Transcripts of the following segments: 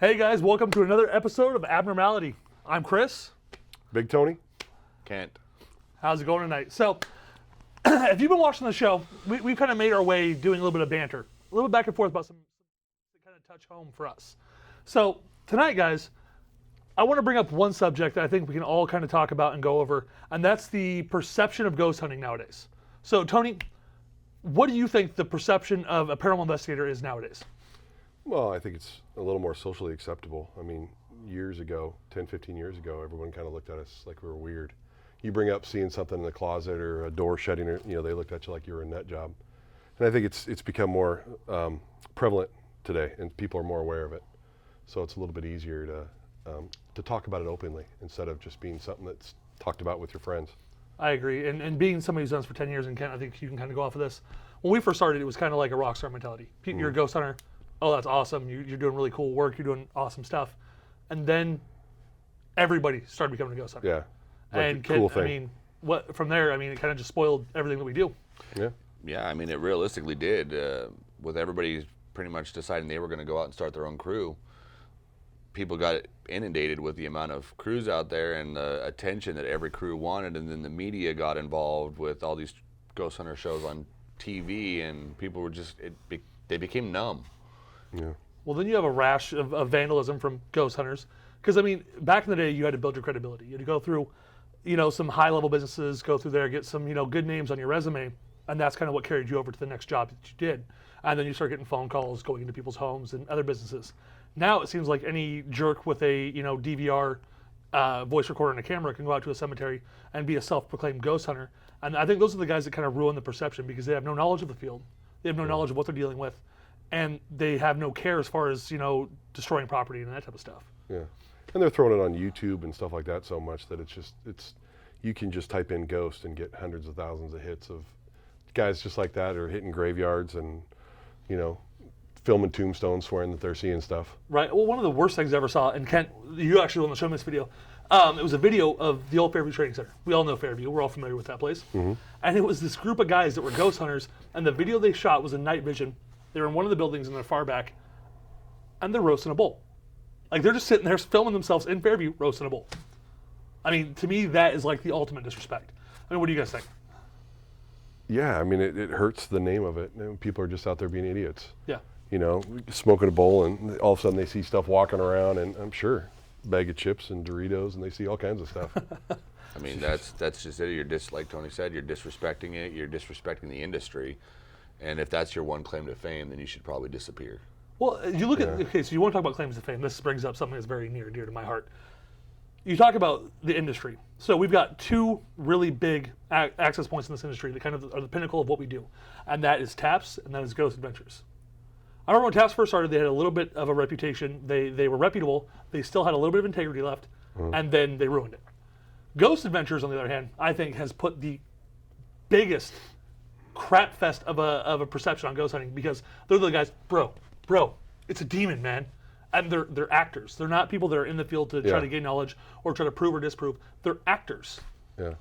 Hey guys, welcome to another episode of Abnormality. I'm Chris. Big Tony? Kent. How's it going tonight? So, if you've been watching the show, we kind of made our way doing a little bit of banter, a little bit back and forth about some that kind of touch home for us. So, tonight, guys, I want to bring up one subject that I think we can all kind of talk about and go over, and that's the perception of ghost hunting nowadays. So, Tony, what do you think the perception of a paranormal investigator is nowadays? Well, I think it's a little more socially acceptable. I mean, years ago, 10, 15 years ago, everyone kind of looked at us like we were weird. You bring up seeing something in the closet or a door shutting, or, they looked at you like you were a nut job. And I think it's become more prevalent today, and people are more aware of it. So it's a little bit easier to talk about it openly instead of just being something that's talked about with your friends. I agree. And being somebody who's done this for 10 years, and Kent, I think you can kind of go off of this. When we first started, it was kind of like a rock star mentality. You're a ghost hunter. Oh, that's awesome. You're doing really cool work. You're doing awesome stuff. And then everybody started becoming a ghost hunter. Yeah. Like and a cool thing. I mean, from there, it kind of just spoiled everything that we do. Yeah. Yeah, I mean, it realistically did. With everybody pretty much deciding they were going to go out and start their own crew, people got inundated with the amount of crews out there and the attention that every crew wanted. And then the media got involved with all these ghost hunter shows on TV, and people were just, they became numb. Yeah. Well, then you have a rash of vandalism from ghost hunters. Because, back in the day, you had to build your credibility. You had to go through, some high-level businesses, go through there, get some, good names on your resume, and that's kind of what carried you over to the next job that you did. And then you start getting phone calls, going into people's homes and other businesses. Now it seems like any jerk with a, DVR voice recorder and a camera can go out to a cemetery and be a self-proclaimed ghost hunter. And I think those are the guys that kind of ruin the perception because they have no knowledge of the field. They have no knowledge of what they're dealing with. And they have no care as far as, destroying property and that type of stuff. Yeah. And they're throwing it on YouTube and stuff like that so much that you can just type in ghost and get hundreds of thousands of hits of guys just like that are hitting graveyards and, filming tombstones swearing that they're seeing stuff. Right. Well, one of the worst things I ever saw, and Kent, you actually want to show me this video. It was a video of the old Fairview Trading Center. We all know Fairview. We're all familiar with that place. Mm-hmm. And it was this group of guys that were ghost hunters, and the video they shot was in night vision. They were in one of the buildings in the far back, and they're roasting a bull. Like, they're just sitting there filming themselves in Fairview roasting a bull. To me, that is like the ultimate disrespect. What do you guys think? Yeah, it hurts the name of it. People are just out there being idiots. Yeah. Smoking a bowl, and all of a sudden they see stuff walking around, and I'm sure bag of chips and Doritos, and they see all kinds of stuff. That's just it. You're like Tony said, you're disrespecting it. You're disrespecting the industry. And if that's your one claim to fame, then you should probably disappear. Well, you look at, okay, so you want to talk about claims to fame. This brings up something that's very near and dear to my heart. You talk about the industry. So we've got two really big access points in this industry that kind of are the pinnacle of what we do. And that is TAPS, and that is Ghost Adventures. I remember when TAPS first started, they had a little bit of a reputation. They were reputable. They still had a little bit of integrity left, and then they ruined it. Ghost Adventures, on the other hand, I think has put the biggest crap fest of a perception on ghost hunting because they're the guys, bro, it's a demon, man. And they're actors. They're not people that are in the field to try to gain knowledge or try to prove or disprove. They're actors. Yeah.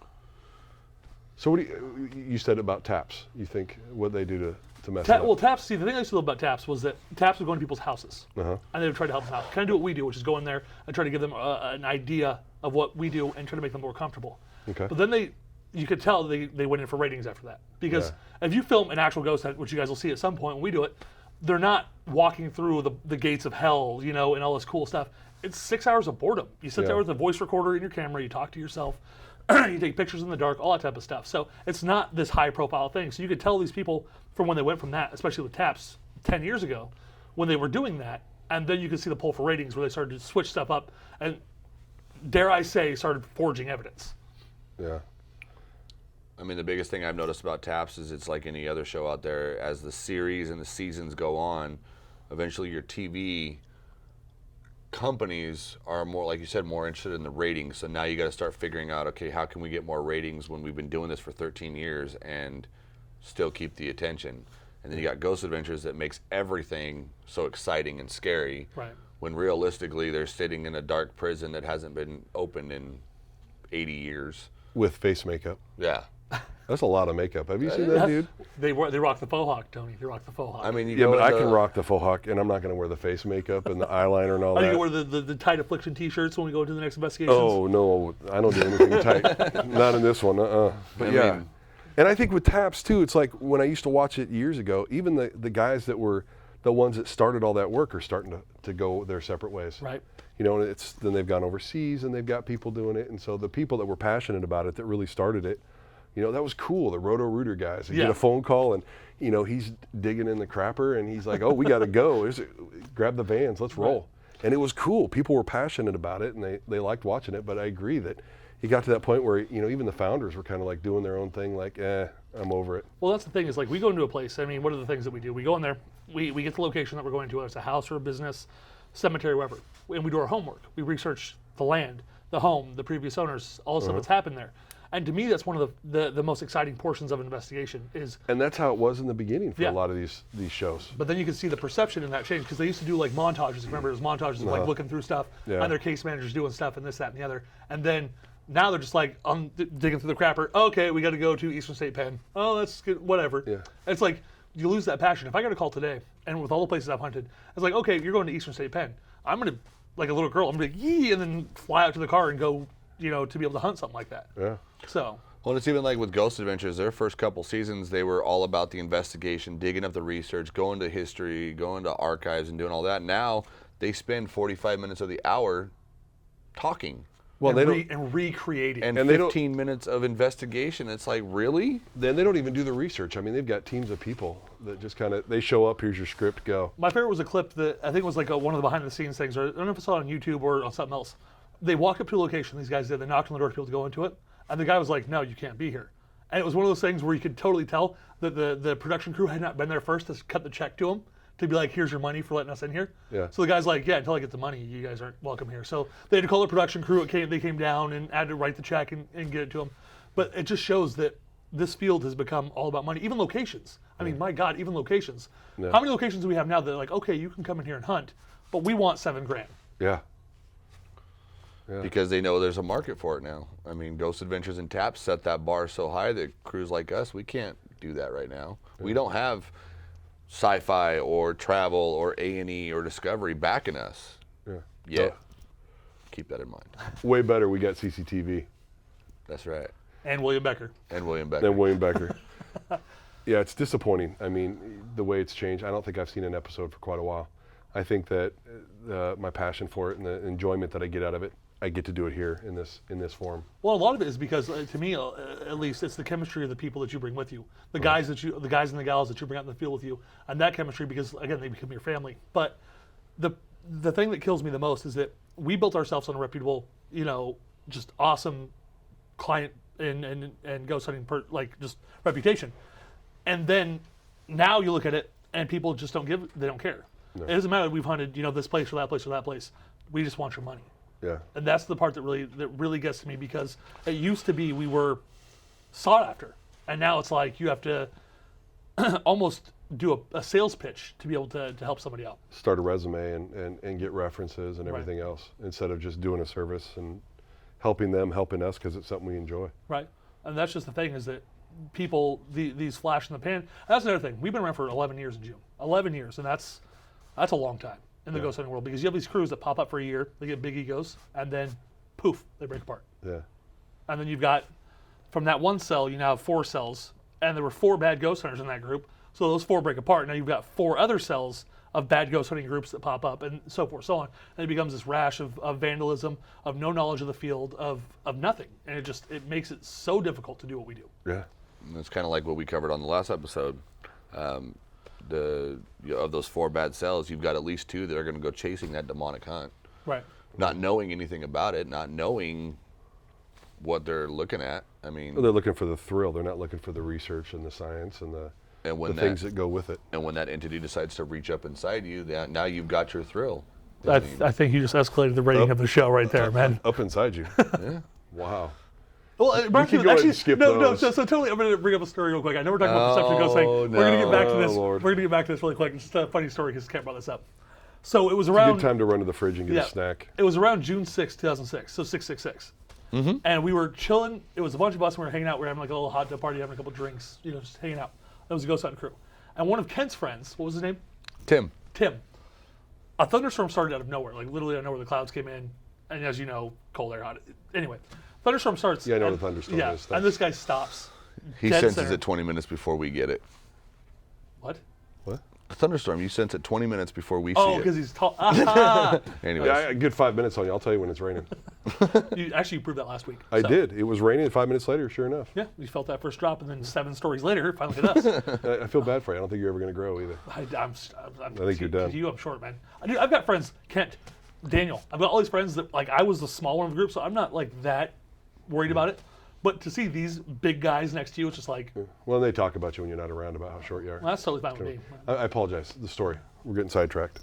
So what do you said about TAPS? You think what they do to mess it up? Well, TAPS, see, the thing I used to love about TAPS was that TAPS would go into people's houses. And they would try to help them out. Kind of do what we do, which is go in there and try to give them an idea of what we do and try to make them more comfortable. Okay. But then you could tell they went in for ratings after that. Because if you film an actual ghost hunt, which you guys will see at some point when we do it, they're not walking through the gates of hell, and all this cool stuff. It's 6 hours of boredom. You sit there with a voice recorder in your camera, you talk to yourself, you take pictures in the dark, all that type of stuff. So it's not this high profile thing. So you could tell these people from when they went from that, especially with TAPS 10 years ago, when they were doing that, and then you could see the pull for ratings where they started to switch stuff up and, dare I say, started forging evidence. Yeah. The biggest thing I've noticed about TAPS is it's like any other show out there. As the series and the seasons go on, eventually your TV companies are more, like you said, more interested in the ratings. So now you got to start figuring out, okay, how can we get more ratings when we've been doing this for 13 years and still keep the attention? And then you got Ghost Adventures that makes everything so exciting and scary. Right. When realistically they're sitting in a dark prison that hasn't been opened in 80 years. With face makeup. Yeah. That's a lot of makeup. Have you seen that, dude? They rock the faux hawk, Tony. They rock the faux hawk. I mean, Yeah, but I can rock the faux hawk, and I'm not going to wear the face makeup and the eyeliner and all I that. think you wear the tight affliction T-shirts when we go into the next investigations. Oh, no, I don't do anything tight. Not in this one, But I yeah. mean- And I think with taps, too, it's like when I used to watch it years ago, even the guys that were the ones that started all that work are starting to go their separate ways. Right. You know, and then they've gone overseas and they've got people doing it. And so the people that were passionate about it, that really started it, you know, that was cool. The Roto-Rooter guys. You get a phone call and, you know, he's digging in the crapper and he's like, oh, we got to go. Grab the vans. Let's roll. And it was cool. People were passionate about it and they liked watching it. But I agree that it got to that point where, you know, even the founders were kind of like doing their own thing, like, I'm over it. Well, that's the thing is, like, we go into a place. I mean, what are the things that we do? We go in there. We get the location that we're going to. Whether it's a house or a business, cemetery, whatever. And we do our homework. We research the land, the home, the previous owners, all the stuff that's happened there. And to me, that's one of the most exciting portions of an investigation is. And that's how it was in the beginning for a lot of these shows. But then you can see the perception in that change because they used to do like montages. Remember, it was montages of like looking through stuff and their case managers doing stuff and this, that, and the other. And then now they're just like digging through the crapper. Okay, we got to go to Eastern State Pen. Oh, that's good. Whatever. Yeah. It's like you lose that passion. If I got a call today, and with all the places I've hunted, it's like, okay, you're going to Eastern State Pen. I'm gonna, like a little girl, I'm gonna be yee, and then fly out to the car and go, you know, to be able to hunt something like that. Yeah. So. Well, it's even like with Ghost Adventures, their first couple seasons, they were all about the investigation, digging up the research, going to history, going to archives, and doing all that. Now they spend 45 minutes of the hour talking. Well, And recreating. And And they don't- 15 minutes of investigation. It's like, really? Then they don't even do the research. I mean, they've got teams of people that just kind of, they show up, here's your script, go. My favorite was a clip that I think was like one of the behind the scenes things, or I don't know if I saw it on YouTube or on something else. They walk up to a location, these guys did, they knocked on the door to be able to go into it, and the guy was like, no, you can't be here. And it was one of those things where you could totally tell that the production crew had not been there first to cut the check to him, to be like, here's your money for letting us in here. Yeah. So the guy's like, yeah, until I get the money, you guys aren't welcome here. So they had to call the production crew. They came down and had to write the check and get it to them. But it just shows that this field has become all about money. Even locations. I mean, my God, even locations. Yeah. How many locations do we have now that are like, okay, you can come in here and hunt, but we want $7,000. Yeah. Because they know there's a market for it now. I mean, Ghost Adventures and Taps set that bar so high that crews like us, we can't do that right now. We don't have sci-fi or travel or A&E or Discovery backing us. Yeah. Yet. Keep that in mind. Way better, we got CCTV That's right. And William Becker. And William Becker. than William Becker. Yeah, it's disappointing. I mean, the way it's changed, I don't think I've seen an episode for quite a while. I think that my passion for it and the enjoyment that I get out of it, I get to do it here in this form. Well, a lot of it is because, to me, at least, it's the chemistry of the people that you bring with you, the guys and the gals that you bring out in the field with you, and that chemistry, because again, they become your family. But the thing that kills me the most is that we built ourselves on a reputable, you know, just awesome client and ghost hunting just reputation, and then now you look at it and people just they don't care. No. It doesn't matter that we've hunted, you know, this place or that place or that place. We just want your money. Yeah. And that's the part that really gets to me, because it used to be we were sought after, and now it's like you have to almost do a sales pitch to be able to help somebody out. Start a resume and get references and everything else, instead of just doing a service and helping us because it's something we enjoy. Right. And that's just the thing, is that people, these flash in the pan. That's another thing. We've been around for 11 years in June. 11 years, and that's a long time in the ghost hunting world, because you have these crews that pop up for a year, they get big egos, and then poof, they break apart. Yeah. And then you've got, from that one cell, you now have 4 cells, and there were 4 bad ghost hunters in that group. So those 4 break apart. Now you've got 4 other cells of bad ghost hunting groups that pop up, and so forth, so on. And it becomes this rash of vandalism, of no knowledge of the field, of nothing. And it makes it so difficult to do what we do. Yeah. And it's kind of like what we covered on the last episode. Of those 4 bad cells, you've got at least 2 that are going to go chasing that demonic hunt. Right. Not knowing anything about it, not knowing what they're looking at. I mean, Well, they're looking for the thrill. They're not looking for the research and the science and the things that go with it. And when that entity decides to reach up inside you, now you've got your thrill. I think you just escalated the rating of the show right there, man. Up inside you. Yeah. Wow. Well, can go ahead actually, and skip no, those. so totally, I'm going to bring up a story real quick. I know we're talking about perception ghost hunting. We're going to get back to this. Lord. We're going to get back to this really quick. It's just a funny story because Kent brought this up. So it was Good around. time to run to the fridge and get a snack. It was around June 6, 2006. So 666. and we were chilling. It was a bunch of us, and we were hanging out. We were having like a little hot tub party, having a couple drinks, just hanging out. That was a ghost hunting crew. And one of Kent's friends, what was his name? Tim. A thunderstorm started out of nowhere, like literally out of nowhere. The clouds came in, and as you know, cold air, hot. Anyway, thunderstorm starts. Yeah, I know what a thunderstorm is. And this guy stops. He dead senses center. it 20 minutes before we get it. What? What? A thunderstorm, you sense it 20 minutes before we see Oh, it. because he's tall. Aha! Anyways. Yeah, I got a good 5 minutes on you. I'll tell you when it's raining. You proved that last week. I So, did. It was raining, and 5 minutes later, sure enough. Yeah, we felt that first drop, and then 7 stories later, it finally hit us. I feel bad for you. I don't think you're ever going to grow either. I'm think you're done. I'm short, man. I've got friends, Kent, Daniel. I've got all these friends that, like, I was the small one of the group, so I'm not, like, that worried about it. But to see these big guys next to you, it's just like, Well, they talk about you when you're not around about how short you are. well, that's totally fine with me. I apologize. The story. We're getting sidetracked.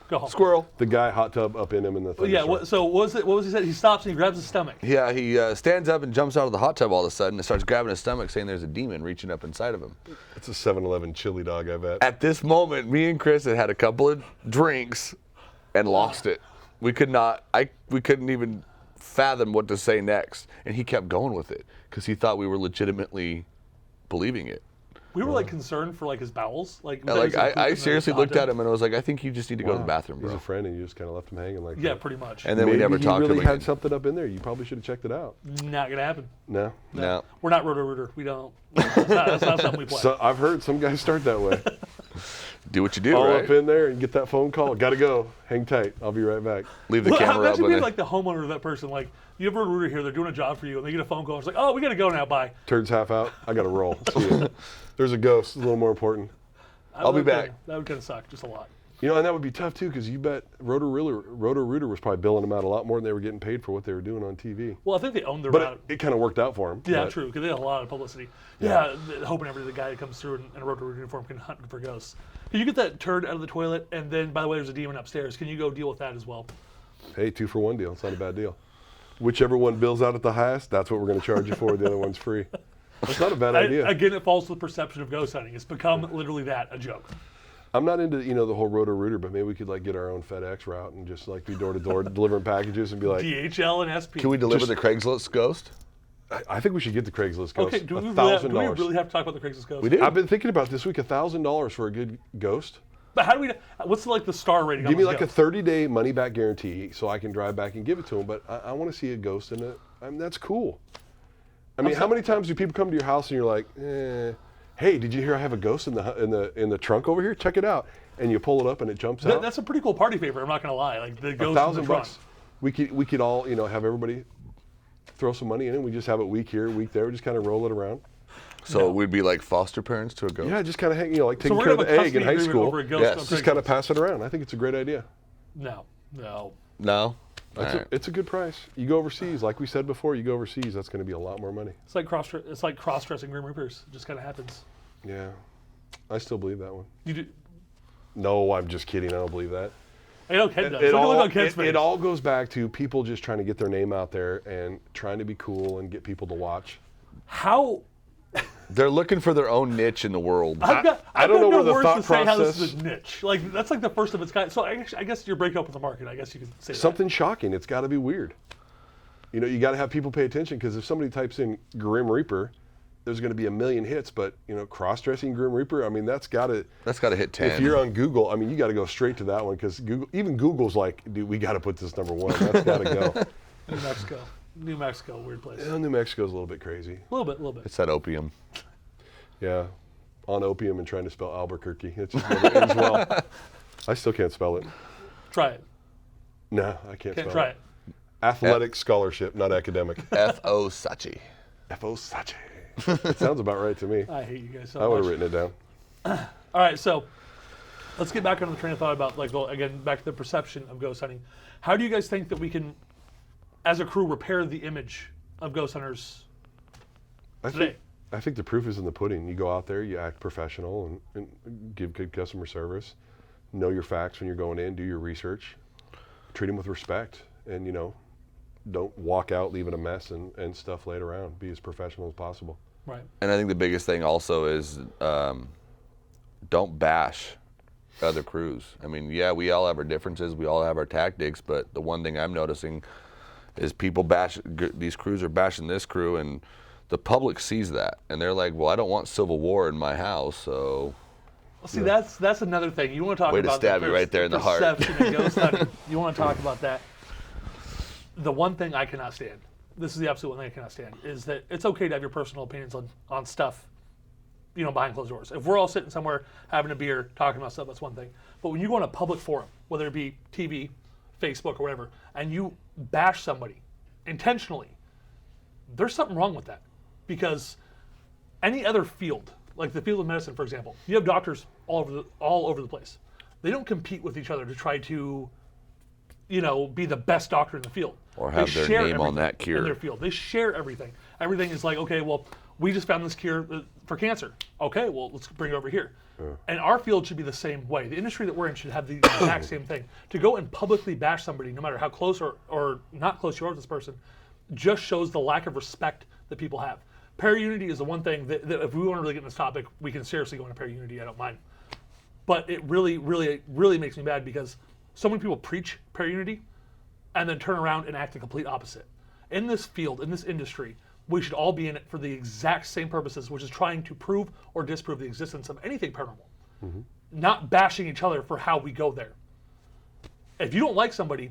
Go home. Squirrel. The guy hot tub up in him in the Yeah, thunderstorm. so what was he said? He stops and he grabs his stomach. Yeah, he stands up and jumps out of the hot tub all of a sudden and starts grabbing his stomach, saying there's a demon reaching up inside of him. It's a 7-Eleven chili dog, I bet. At this moment, me and Chris had a couple of drinks and lost it. We couldn't even fathom what to say next, and he kept going with it because he thought we were legitimately believing it. We were like concerned for like his bowels. I seriously looked at him and I was like, I think you just need to go to the bathroom, He's bro. a friend, and you just kind of left him hanging like Yeah, that. pretty much. And then Maybe we never he talked to really him had again. something up in there. You probably should have checked it out. Not gonna happen. No. No. We're not Roto-Rooter. We don't. That's not something we play. So I've heard some guys start that way. Do what you do, All right? up in there and get that phone call. Gotta go. Hang tight. I'll be right back. Leave the Well, camera up. imagine When being it- like the homeowner of that person. Like, you have a Roto-Rooter here, they're doing a job for you, and they get a phone call. It's like, oh, we gotta go now. Bye. Turds half out. I gotta roll. See ya. There's a ghost. It's a little more important. I'll be back. That would kind of suck, just a lot. You know, and that would be tough too, because you bet Roto-Rooter was probably billing them out a lot more than they were getting paid for what they were doing on TV. Well, I think they owned their But route. it kind of worked out for them. Yeah, true, because they had a lot of publicity. Yeah, hoping every guy that comes through in a Roto-Rooter uniform can hunt for ghosts. Can you get that turd out of the toilet, and then, by the way, there's a demon upstairs. Can you go deal with that as well? Hey, 2-for-1 deal. It's not a bad deal. Whichever one bills out at the highest, that's what we're going to charge you for. The other one's free. That's not a bad idea. Again, it falls to the perception of ghost hunting. It's become literally that, a joke. I'm not into the whole Roto-Rooter, but maybe we could like get our own FedEx route and just like be door to door delivering packages and be like, DHL and SP. Can we deliver the Craigslist ghost? I think we should get the Craigslist ghost. Okay, do we $1,000. really have to talk about the Craigslist ghost? We do. I've been thinking about this week. $1,000 for a good ghost. But how do we? What's like the star rating? Give on me this like a ghost? 30-day money-back guarantee, so I can drive back and give it to him. But I want to see a ghost in it. I mean, that's cool. I mean, how many times do people come to your house and you're like, "Hey, did you hear I have a ghost in the trunk over here? Check it out." And you pull it up and it jumps out. That's a pretty cool party favor. I'm not gonna lie. Like the ghost in the $1,000 trunk. bucks. We could all have everybody throw some money in, and we just have it week here, week there. We just kind of roll it around. So we'd be like foster parents to a ghost? Yeah, just kind of hang, like So taking we're care of gonna the have a egg in custody high agreement school. over a ghost Yes. on Just kind of Craigslist. pass it around. I think it's a great idea. No. No? It's a good price. You go overseas, like we said before. You go overseas, that's going to be a lot more money. It's like cross-dressing Grim Reapers. It just kind of happens. Yeah, I still believe that one. You do. No, I'm just kidding. I don't believe that. I know Ken does. It Look all, on Ken's face. it all goes back to people just trying to get their name out there and trying to be cool and get people to watch. How? They're looking for their own niche in the world. I don't know no where the words thought to say how this is process- a niche. Like that's like the first of its kind. So I guess you're breaking up with the market. I guess you could say Something shocking. It's got to be weird. You got to have people pay attention, because if somebody types in Grim Reaper, there's going to be a million hits. But cross-dressing Grim Reaper, I mean, that's got to. That's got to hit 10. If you're on Google, I mean, you got to go straight to that one, because even Google's like, dude, we got to put this #1. That's got to go. that. New Mexico, weird place. Yeah, New Mexico's a little bit crazy. A little bit. It's that opium. Yeah, on opium and trying to spell Albuquerque. It just never ends well. I still can't spell it. Try it. No, I can't Can't spell try it. it. Athletic scholarship, not academic. F.O. Sachi. F.O. Sachi. It sounds about right to me. I hate you guys so I would much. have written it down. All right, so let's get back on the train of thought about again back to the perception of ghost hunting. How do you guys think that we can, as a crew, repair the image of ghost hunters today? I think the proof is in the pudding. You go out there, you act professional, and give good customer service. Know your facts when you're going in. Do your research. Treat them with respect, and don't walk out leaving a mess and stuff laid around. Be as professional as possible. Right. And I think the biggest thing also is don't bash other crews. I mean, yeah, we all have our differences. We all have our tactics. But the one thing I'm noticing is people these crews are bashing this crew, and the public sees that, and they're like, well, I don't want civil war in my house, so. Well, see, that's another thing. You want to talk Way about to stab me right there in the heart. Perception and ghost hunting. You want to talk about that. The one thing I cannot stand, this is the absolute one thing I cannot stand, is that it's okay to have your personal opinions on stuff, behind closed doors. If we're all sitting somewhere having a beer, talking about stuff, that's one thing. But when you go on a public forum, whether it be TV, Facebook, or whatever, and you bash somebody intentionally, there's something wrong with that. Because any other field, like the field of medicine, for example, you have doctors all over the place. They don't compete with each other to try to, be the best doctor in the field. Or have their name on that cure. In their field. They share everything. Everything is like, okay, well, we just found this cure for cancer. Okay, well, let's bring it over here. And our field should be the same way. The industry that we're in should have the exact same thing. To go and publicly bash somebody, no matter how close or not close you are with this person, just shows the lack of respect that people have. Para-unity is the one thing that if we want to really get in this topic, we can seriously go into para-unity, I don't mind. But it really, really, really makes me mad because so many people preach para-unity and then turn around and act the complete opposite. In this field, in this industry, we should all be in it for the exact same purposes, which is trying to prove or disprove the existence of anything paranormal. Not bashing each other for how we go there. If you don't like somebody,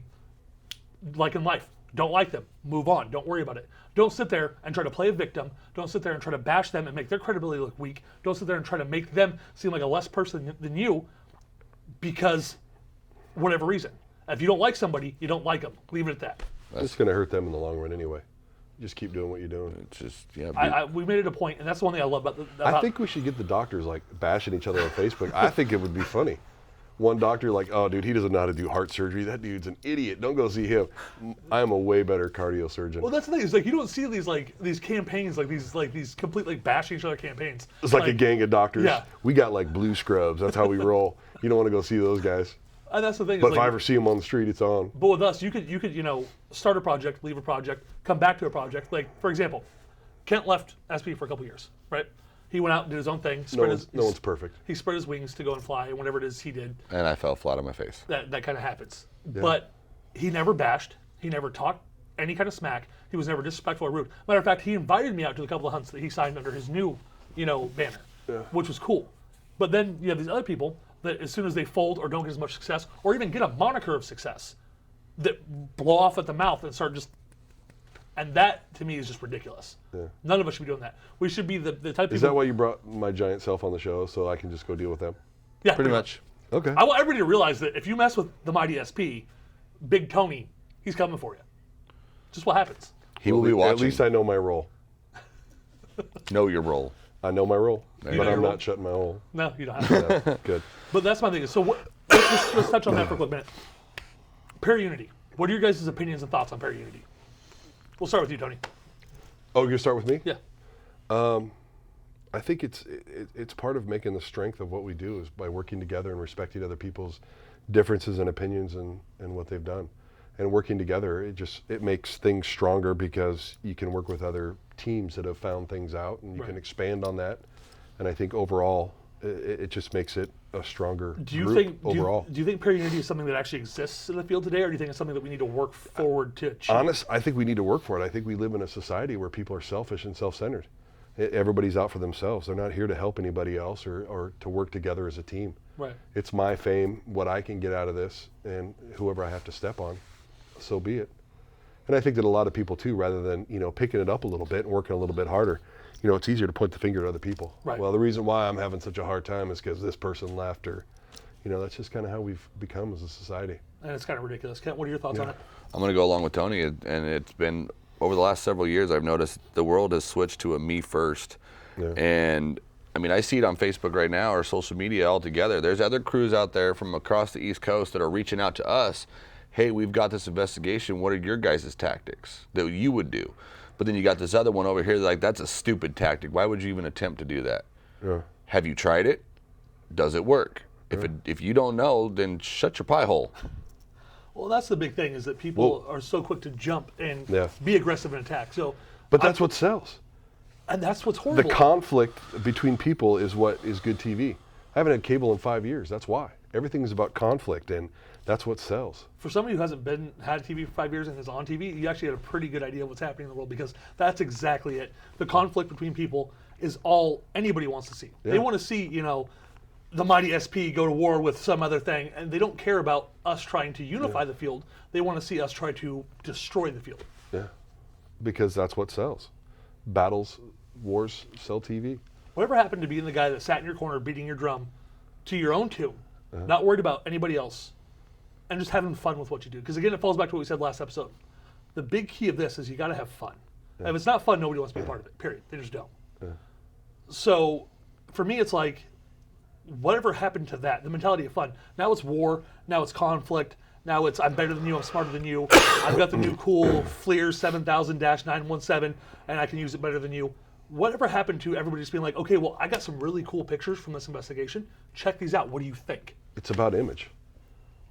like in life, don't like them, move on, don't worry about it. Don't sit there and try to play a victim. Don't sit there and try to bash them and make their credibility look weak. Don't sit there and try to make them seem like a less person than you because whatever reason. If you don't like somebody, you don't like them. Leave it at that. It's going to hurt them in the long run anyway. Just keep doing what you're doing. It's just, we made it a point, and that's the one thing I love about I think we should get the doctors like bashing each other on Facebook. I think it would be funny. One doctor like, oh, dude, he doesn't know how to do heart surgery. That dude's an idiot. Don't go see him. I'm a way better cardio surgeon. Well, that's the thing. Is like you don't see these campaigns like these complete bashing each other campaigns. It's like a gang of doctors. Yeah. We got like blue scrubs. That's how we roll. You don't want to go see those guys. And that's the thing. But if I ever see them on the street, it's on. But with us, you could start a project, leave a project, come back to a project. Like for example, Kent left SP for a couple years, right? He went out and did his own thing. No one's perfect. He spread his wings to go and fly, and whatever it is he did. And I fell flat on my face. That kind of happens. Yeah. But he never bashed. He never talked any kind of smack. He was never disrespectful or rude. Matter of fact, he invited me out to a couple of hunts that he signed under his new, banner, which was cool. But then you have these other people that as soon as they fold or don't get as much success, or even get a moniker of success, that blow off at the mouth and start just. And that, to me, is just ridiculous. Yeah. None of us should be doing that. We should be the type of people... Is that why you brought my giant self on the show, so I can just go deal with them? Yeah. Pretty much. Okay. I want everybody to realize that if you mess with the mighty SP, Big Tony, he's coming for you. Just what happens. He will be watching. At least I know my role. Know your role. I know my role, but I'm not shutting my hole. No, you don't have to. Good. But that's my thing. So let's touch on that for a quick minute. Para-unity. What are your guys' opinions and thoughts on para-unity? We'll start with you, Tony. Oh, you're gonna start with me? Yeah. I think it's part of making the strength of what we do is by working together and respecting other people's differences and opinions and what they've done. And working together, it makes things stronger because you can work with other teams that have found things out and you can expand on that. And I think overall, it just makes it a stronger group overall. Do you think para-unity is something that actually exists in the field today, or do you think it's something that we need to work forward to achieve? I think we need to work for it. I think we live in a society where people are selfish and self-centered. Everybody's out for themselves. They're not here to help anybody else or to work together as a team. Right. It's my fame, what I can get out of this, and whoever I have to step on, so be it. And I think that a lot of people too, rather than picking it up a little bit and working a little bit harder, it's easier to point the finger at other people. Right. Well, the reason why I'm having such a hard time is because this person left, or, that's just kind of how we've become as a society. And it's kind of ridiculous. Kent, what are your thoughts on it? I'm going to go along with Tony, and it's been, over the last several years, I've noticed the world has switched to a me first. Yeah. And, I see it on Facebook right now, or social media altogether. There's other crews out there from across the East Coast that are reaching out to us. Hey, we've got this investigation. What are your guys' tactics that you would do? But then you got this other one over here, like, that's a stupid tactic. Why would you even attempt to do that? Yeah. Have you tried it? Does it work? Yeah. If you don't know, then shut your pie hole. Well, that's the big thing, is that people are so quick to jump and be aggressive and attack. But that's what sells. And that's what's horrible. The conflict between people is what is good TV. I haven't had cable in 5 years. That's why. Everything's about conflict, and that's what sells. For somebody who hasn't had TV for 5 years and is on TV, you actually had a pretty good idea of what's happening in the world, because that's exactly it. The conflict between people is all anybody wants to see. Yeah. They want to see, the mighty SP go to war with some other thing, and they don't care about us trying to unify the field. They want to see us try to destroy the field. Yeah, because that's what sells. Battles, wars sell TV. Whatever happened to being the guy that sat in your corner beating your drum to your own tune, not worried about anybody else, and just having fun with what you do? Because again, it falls back to what we said last episode. The big key of this is you got to have fun. Yeah. If it's not fun, nobody wants to be a part of it, period. They just don't. Yeah. So for me, it's like, whatever happened to that, the mentality of fun. Now it's war, now it's conflict, now it's I'm better than you, I'm smarter than you, I've got the new cool FLIR 7000-917, and I can use it better than you. Whatever happened to everybody just being like, okay, well, I got some really cool pictures from this investigation. Check these out. What do you think? It's about image.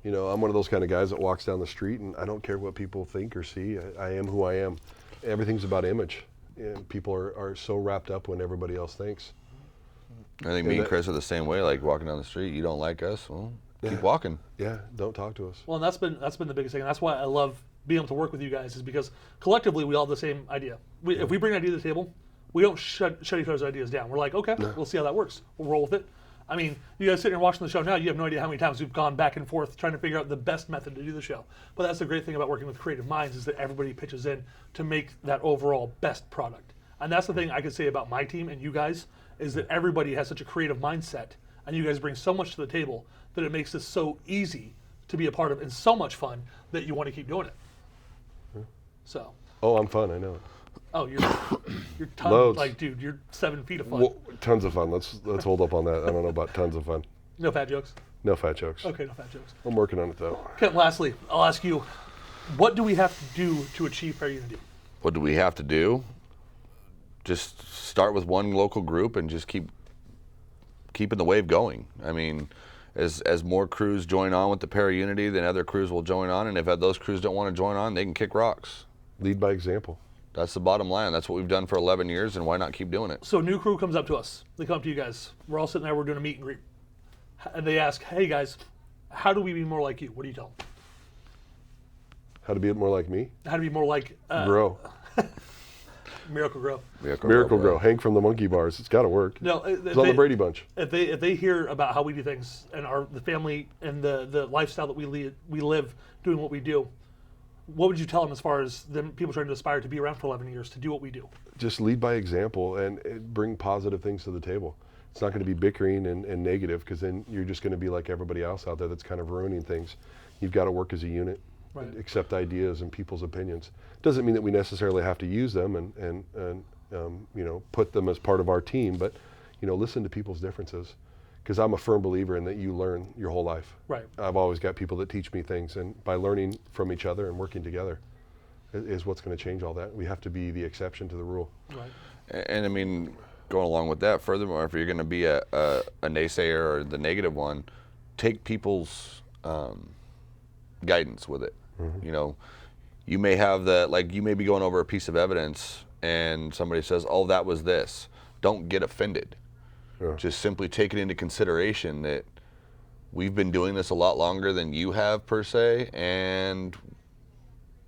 I'm one of those kind of guys that walks down the street, and I don't care what people think or see. I am who I am. Everything's about image. And people are so wrapped up when everybody else thinks. I think me and Chris are the same way. Like walking down the street, you don't like us, well, keep walking. Yeah, don't talk to us. Well, and that's been the biggest thing. And that's why I love being able to work with you guys, is because collectively we all have the same idea. If we bring an idea to the table, we don't shut each other's ideas down. We're like, okay, we'll see how that works. We'll roll with it. I mean, you guys sitting here watching the show now, you have no idea how many times we've gone back and forth trying to figure out the best method to do the show. But that's the great thing about working with creative minds, is that everybody pitches in to make that overall best product. And that's the thing I could say about my team and you guys, is that everybody has such a creative mindset, and you guys bring so much to the table that it makes this so easy to be a part of and so much fun that you want to keep doing it. So. Oh, I'm fun, I know. Oh, you're tons, Loads. like, dude, you're 7 feet of fun. Well, tons of fun. Let's hold up on that. I don't know about tons of fun. No fat jokes? No fat jokes. Okay, no fat jokes. I'm working on it, though. Okay, lastly, I'll ask you, what do we have to do to achieve fair unity? What do we have to do? Just start with one local group and just keeping the wave going. I mean, as more crews join on with the Para Unity, then other crews will join on, and if those crews don't want to join on, they can kick rocks. Lead by example. That's the bottom line. That's what we've done for 11 years, and why not keep doing it? So a new crew comes up to us. They come up to you guys. We're all sitting there, we're doing a meet and greet. And they ask, hey guys, how do we be more like you? What do you tell them? How to be more like me? How to be more like... Grow. Miracle Grow. Miracle Grow. Hang from the monkey bars. It's got to work. No, it's on the Brady Bunch. If they hear about how we do things and the family and the lifestyle that we live doing what we do, what would you tell them as far as them people trying to aspire to be around for 11 years to do what we do? Just lead by example and bring positive things to the table. It's not going to be bickering and negative, because then you're just going to be like everybody else out there that's kind of ruining things. You've got to work as a unit. Right. Accept ideas and people's opinions. Doesn't mean that we necessarily have to use them and put them as part of our team, but listen to people's differences, because I'm a firm believer in that you learn your whole life. Right. I've always got people that teach me things, and by learning from each other and working together is what's going to change all that. We have to be the exception to the rule. Right. And I mean, going along with that, furthermore, if you're going to be a naysayer or the negative one, take people's guidance with it. Mm-hmm. You may have you may be going over a piece of evidence and somebody says, oh, that was this. Don't get offended. Sure. Just simply take it into consideration that we've been doing this a lot longer than you have, per se, and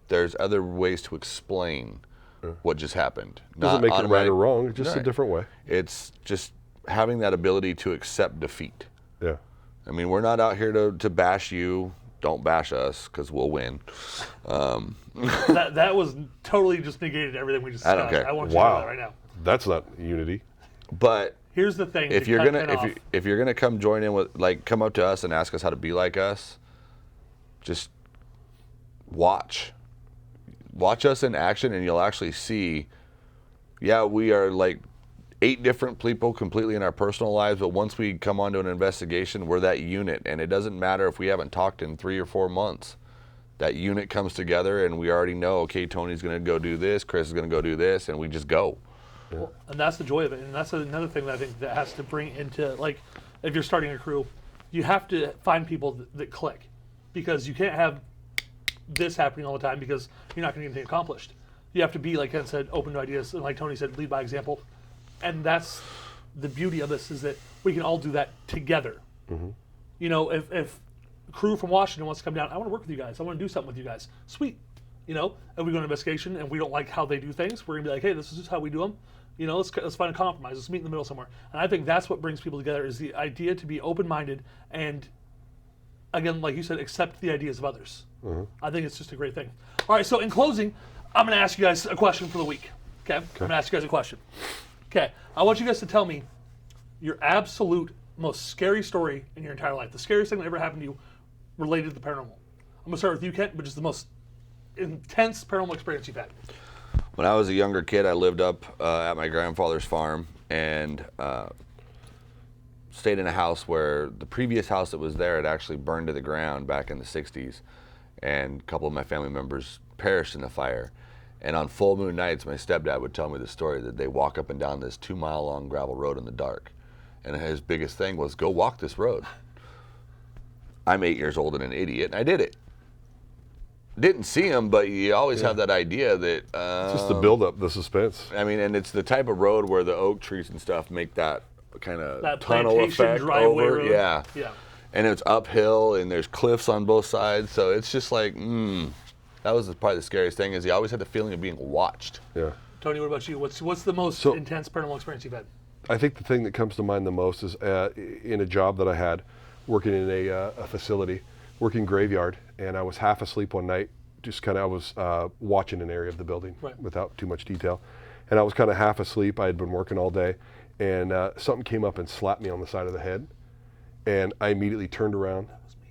there's other ways to explain what just happened. Doesn't make it right or wrong, just a different way. It's just having that ability to accept defeat. Yeah. I mean, we're not out here to bash you. Don't bash us, because we'll win. That was totally just negated everything we just discussed. I don't care. I want you to know that right now. That's not unity. But here's the thing: if you're gonna come join in with, come up to us and ask us how to be like us, just watch us in action, and you'll actually see. Yeah, we are 8 different people completely in our personal lives, but once we come onto an investigation, we're that unit, and it doesn't matter if we haven't talked in 3 or 4 months. That unit comes together, and we already know, okay, Tony's going to go do this, Chris is going to go do this, and we just go. Yeah. Well, and that's the joy of it, and that's another thing that I think that has to bring into, if you're starting a crew, you have to find people that click, because you can't have this happening all the time, because you're not going to get anything accomplished. You have to be, like Ken said, open to ideas, and like Tony said, lead by example. And that's the beauty of this, is that we can all do that together. Mm-hmm. You know, if crew from Washington wants to come down, I want to work with you guys. I want to do something with you guys. Sweet. You know, and we go on investigation and we don't like how they do things, we're going to be like, hey, this is just how we do them. You know, let's find a compromise. Let's meet in the middle somewhere. And I think that's what brings people together is the idea to be open-minded and, again, like you said, accept the ideas of others. I think it's just a great thing. All right, so in closing, I'm going to ask you guys a question for the week. Okay? I'm going to ask you guys a question. Okay, I want you guys to tell me your absolute most scary story in your entire life. The scariest thing that ever happened to you related to the paranormal. I'm going to start with you, Kent, which is the most intense paranormal experience you've had. When I was a younger kid, I lived up at my grandfather's farm and stayed in a house where the previous house that was there had actually burned to the ground back in the 60s. And a couple of my family members perished in the fire. And on full moon nights, my stepdad would tell me the story that they walk up and down this 2-mile-long gravel road in the dark. And his biggest thing was, go walk this road. I'm 8 years old and an idiot, and I did it. Didn't see him, but you always have that idea that... just the build-up, the suspense. I mean, and it's the type of road where the oak trees and stuff make that kind of That tunnel plantation effect driveway over. road. Yeah. Yeah. And it's uphill, and there's cliffs on both sides, so it's just like, that was probably the scariest thing, is you always had the feeling of being watched. Yeah. Tony, what about you? What's the most intense paranormal experience you've had? I think the thing that comes to mind the most is in a job that I had, working in a facility, working graveyard, and I was half asleep one night. I was watching an area of the building without too much detail, and I was kind of half asleep. I had been working all day, and something came up and slapped me on the side of the head, and I immediately turned around. That was me.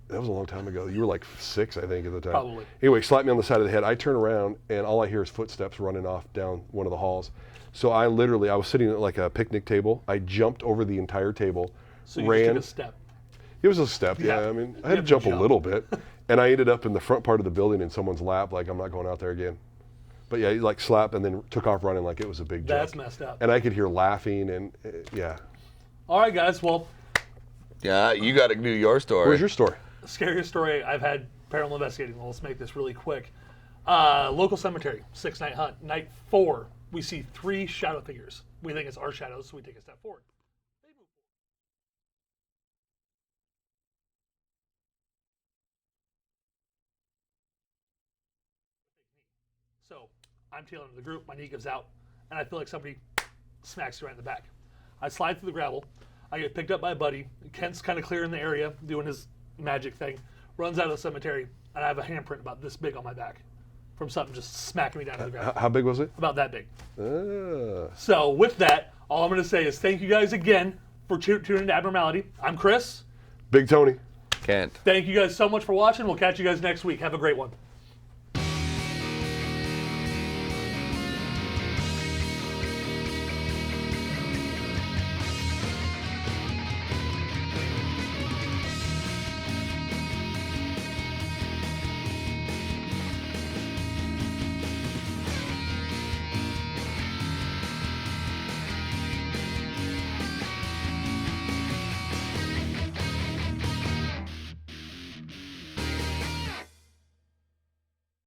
That was a long time ago. You were like 6, I think, at the time. Probably. Anyway, slapped me on the side of the head. I turn around, and all I hear is footsteps running off down one of the halls. So I was sitting at like a picnic table. I jumped over the entire table, So you ran. just took a step. It was a step, yeah. I mean, I had to jump a little bit. And I ended up in the front part of the building in someone's lap, like, I'm not going out there again. But yeah, he like slapped and then took off running like it was a big joke. That's messed up. And I could hear laughing and yeah. All right, guys. Well, Yeah, you got to do your story. Where's your story? scariest story I've had paranormal investigating. Well, let's make this really quick. Local cemetery, 6-night hunt. Night 4, we see 3 shadow figures. We think it's our shadows, so we take a step forward. They move forward. So I'm tailing to the group, my knee gives out, and I feel like somebody smacks you right in the back. I slide through the gravel. I get picked up by a buddy. Kent's kind of clearing the area, doing his magic thing. Runs out of the cemetery, and I have a handprint about this big on my back from something just smacking me down to the ground. How big was it? About that big. Ah. So with that, all I'm going to say is thank you guys again for tuning into Abnormality. I'm Chris. Big Tony. Kent. Thank you guys so much for watching. We'll catch you guys next week. Have a great one.